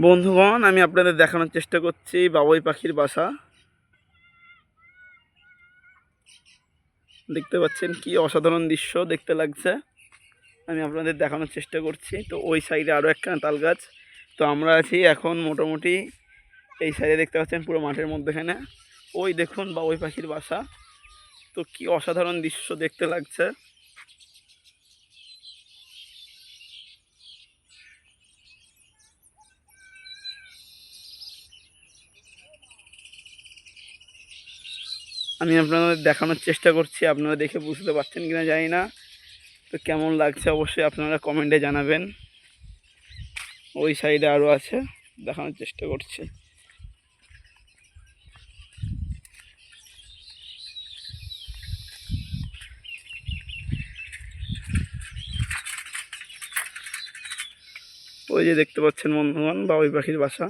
বন্ধুগণ, আমি আপনাদের দেখানোর চেষ্টা করছি বাবুই পাখির বাসা। দেখতে পাচ্ছেন কি অসাধারণ দৃশ্য দেখতে লাগছে। আমি আপনাদের দেখানোর চেষ্টা করছি। তো ওই সাইডে আরও একখানা তাল গাছ। তো আমরা আছি এখন মোটামুটি এই সাইডে, দেখতে পাচ্ছেন পুরো মাঠের মধ্যেখানে। ওই দেখুন বাবুই পাখির বাসা। তো কি অসাধারণ দৃশ্য দেখতে লাগছে। আমি আপনাদের দেখানোর চেষ্টা করছি, আপনারা দেখে বুঝতে পারছেন কিনা জানি না। তো কেমন লাগছে অবশ্যই আপনারা কমেন্টে জানাবেন। ওই সাইডে আরও আছে, দেখানোর চেষ্টা করছি। ওই যে দেখতে পাচ্ছেন বন্ধুগণ বাবুই পাখির বাসা।